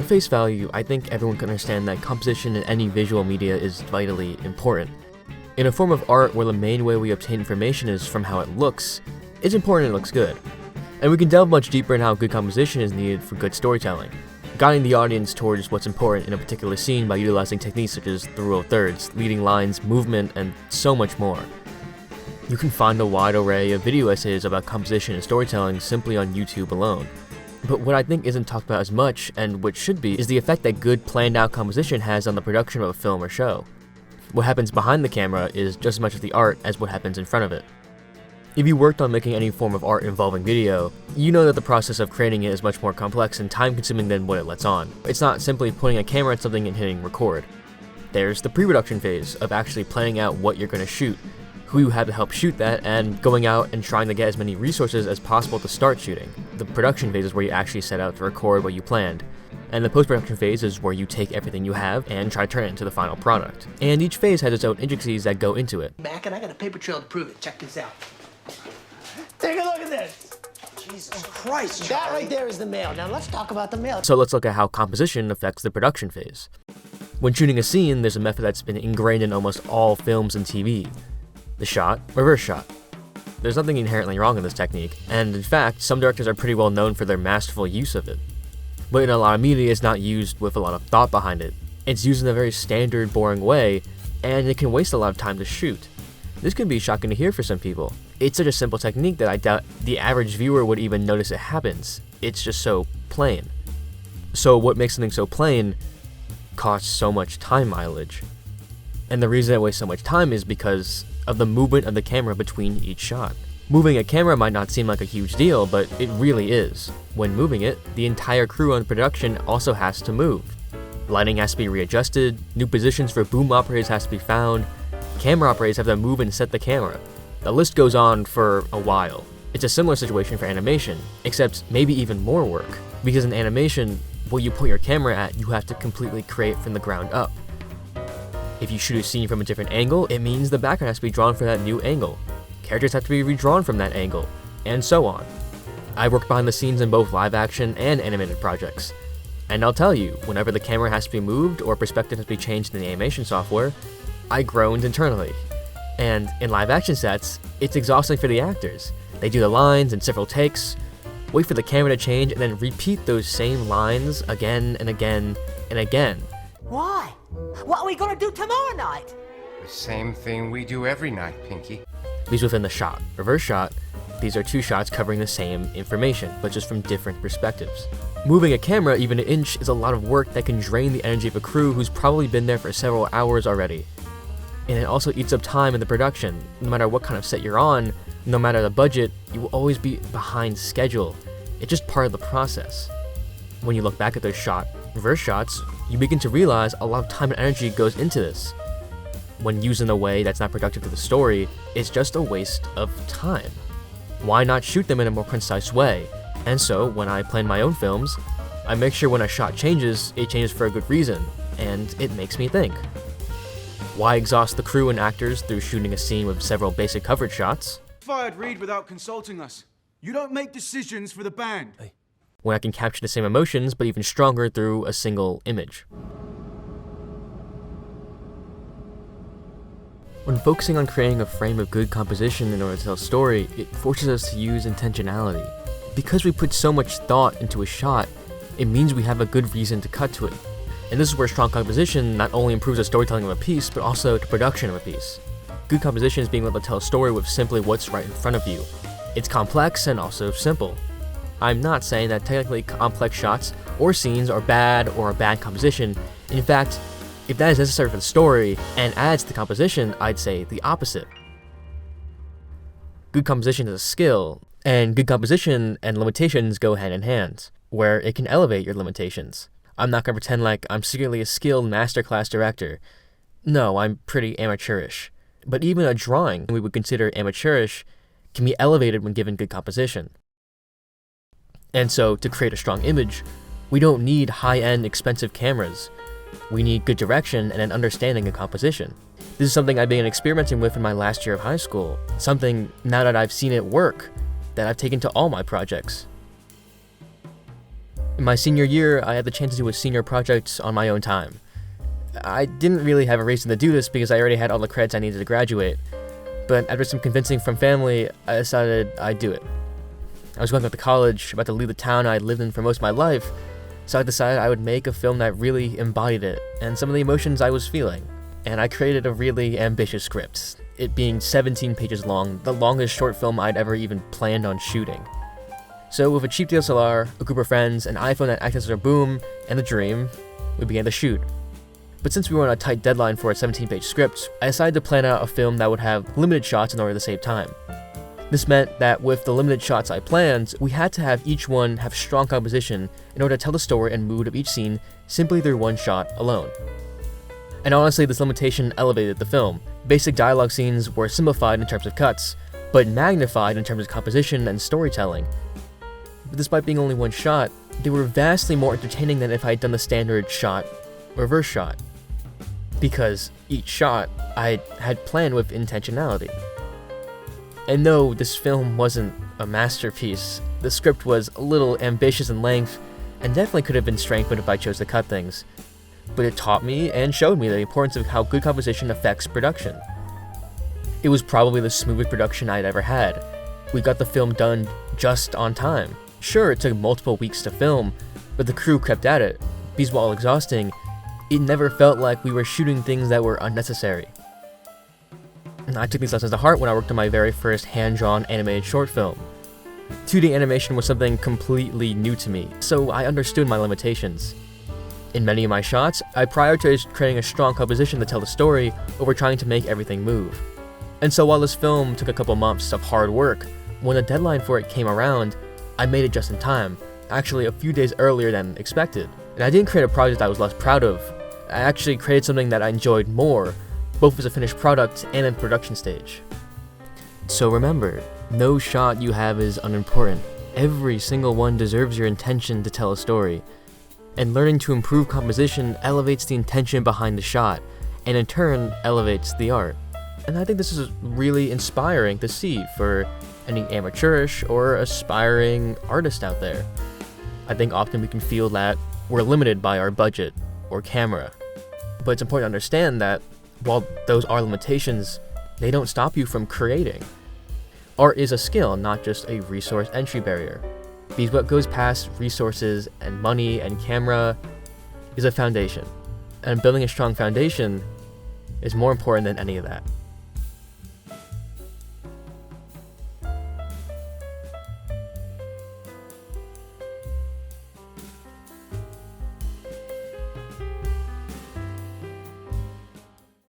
face value, I think everyone can understand that composition in any visual media is vitally important. In a form of art where the main way we obtain information is from how it looks, it's important it looks good. And we can delve much deeper in how good composition is needed for good storytelling, guiding the audience towards what's important in a particular scene by utilizing techniques such as the rule of thirds, leading lines, movement, and so much more. You can find a wide array of video essays about composition and storytelling simply on YouTube alone. But what I think isn't talked about as much, and what should be, is the effect that good planned out composition has on the production of a film or show. What happens behind the camera is just as much of the art as what happens in front of it. If you worked on making any form of art involving video, you know that the process of creating it is much more complex and time-consuming than what it lets on. It's not simply putting a camera at something and hitting record. There's the pre-production phase of actually planning out what you're going to shoot, who you have to help shoot that, and going out and trying to get as many resources as possible to start shooting. The production phase is where you actually set out to record what you planned. And the post-production phase is where you take everything you have and try to turn it into the final product. And each phase has its own intricacies that go into it. Back, and I got a paper trail to prove it. Check this out. Take a look at this. Jesus Christ, that right there is the mail. Now let's talk about the mail. So let's look at how composition affects the production phase. When shooting a scene, there's a method that's been ingrained in almost all films and TV. The shot, reverse shot. There's nothing inherently wrong in this technique, and in fact, some directors are pretty well known for their masterful use of it. But in a lot of media, it's not used with a lot of thought behind it. It's used in a very standard, boring way, and it can waste a lot of time to shoot. This can be shocking to hear for some people. It's such a simple technique that I doubt the average viewer would even notice it happens. It's just so plain. So what makes something so plain costs so much time mileage. And the reason it wastes so much time is because of the movement of the camera between each shot. Moving a camera might not seem like a huge deal, but it really is. When moving it, the entire crew on production also has to move. Lighting has to be readjusted, new positions for boom operators has to be found, camera operators have to move and set the camera. The list goes on for a while. It's a similar situation for animation, except maybe even more work, because in animation, what you put your camera at, you have to completely create from the ground up. If you shoot a scene from a different angle, it means the background has to be drawn for that new angle. Characters have to be redrawn from that angle, and so on. I've worked behind the scenes in both live action and animated projects, and I'll tell you, whenever the camera has to be moved or perspective has to be changed in the animation software, I groaned internally. And in live action sets, it's exhausting for the actors. They do the lines in several takes, wait for the camera to change, and then repeat those same lines again and again and again. Why? What are we gonna do tomorrow night? The same thing we do every night, Pinky. Because within the shot, reverse shot, these are two shots covering the same information, but just from different perspectives. Moving a camera even an inch is a lot of work that can drain the energy of a crew who's probably been there for several hours already. And it also eats up time in the production. No matter what kind of set you're on, no matter the budget, you will always be behind schedule. It's just part of the process. When you look back at those reverse shots, you begin to realize a lot of time and energy goes into this. When used in a way that's not productive to the story, it's just a waste of time. Why not shoot them in a more concise way? And so, when I plan my own films, I make sure when a shot changes, it changes for a good reason, and it makes me think. Why exhaust the crew and actors through shooting a scene with several basic coverage shots? Fired Reed without consulting us. You don't make decisions for the band. When I can capture the same emotions, but even stronger through a single image. When focusing on creating a frame of good composition in order to tell a story, it forces us to use intentionality. Because we put so much thought into a shot, it means we have a good reason to cut to it. And this is where strong composition not only improves the storytelling of a piece, but also the production of a piece. Good composition is being able to tell a story with simply what's right in front of you. It's complex and also simple. I'm not saying that technically complex shots or scenes are bad or a bad composition. In fact, if that is necessary for the story and adds to the composition, I'd say the opposite. Good composition is a skill, and good composition and limitations go hand in hand, where it can elevate your limitations. I'm not going to pretend like I'm secretly a skilled masterclass director. No, I'm pretty amateurish. But even a drawing we would consider amateurish can be elevated when given good composition. And so, to create a strong image, we don't need high-end, expensive cameras. We need good direction and an understanding of composition. This is something I've been experimenting with in my last year of high school. Something, now that I've seen it work, that I've taken to all my projects. In my senior year, I had the chance to do a senior project on my own time. I didn't really have a reason to do this because I already had all the credits I needed to graduate, but after some convincing from family, I decided I'd do it. I was going up to college, about to leave the town I'd lived in for most of my life, so I decided I would make a film that really embodied it, and some of the emotions I was feeling. And I created a really ambitious script, it being 17 pages long, the longest short film I'd ever even planned on shooting. So with a cheap DSLR, a group of friends, an iPhone that acted as our boom, and a dream, we began to shoot. But since we were on a tight deadline for a 17-page script, I decided to plan out a film that would have limited shots in order to save time. This meant that with the limited shots I planned, we had to have each one have strong composition in order to tell the story and mood of each scene simply through one shot alone. And honestly, this limitation elevated the film. Basic dialogue scenes were simplified in terms of cuts, but magnified in terms of composition and storytelling. But despite being only one shot, they were vastly more entertaining than if I had done the standard shot, reverse shot. Because each shot I had planned with intentionality. And though this film wasn't a masterpiece, the script was a little ambitious in length and definitely could have been strengthened if I chose to cut things. But it taught me and showed me the importance of how good composition affects production. It was probably the smoothest production I'd ever had. We got the film done just on time. Sure, it took multiple weeks to film, but the crew kept at it, because while exhausting, it never felt like we were shooting things that were unnecessary. I took these lessons to heart when I worked on my very first hand-drawn animated short film. 2D animation was something completely new to me, so I understood my limitations. In many of my shots, I prioritized creating a strong composition to tell the story over trying to make everything move. And so while this film took a couple months of hard work, when the deadline for it came around, I made it just in time, actually a few days earlier than expected. And I didn't create a project I was less proud of, I actually created something that I enjoyed more, both as a finished product and in production stage. So remember, no shot you have is unimportant. Every single one deserves your intention to tell a story. And learning to improve composition elevates the intention behind the shot, and in turn elevates the art. And I think this is really inspiring to see for any amateurish or aspiring artist out there. I think often we can feel that we're limited by our budget or camera. But it's important to understand that while those are limitations, they don't stop you from creating. Art is a skill, not just a resource entry barrier. Because what goes past resources and money and camera is a foundation. And building a strong foundation is more important than any of that.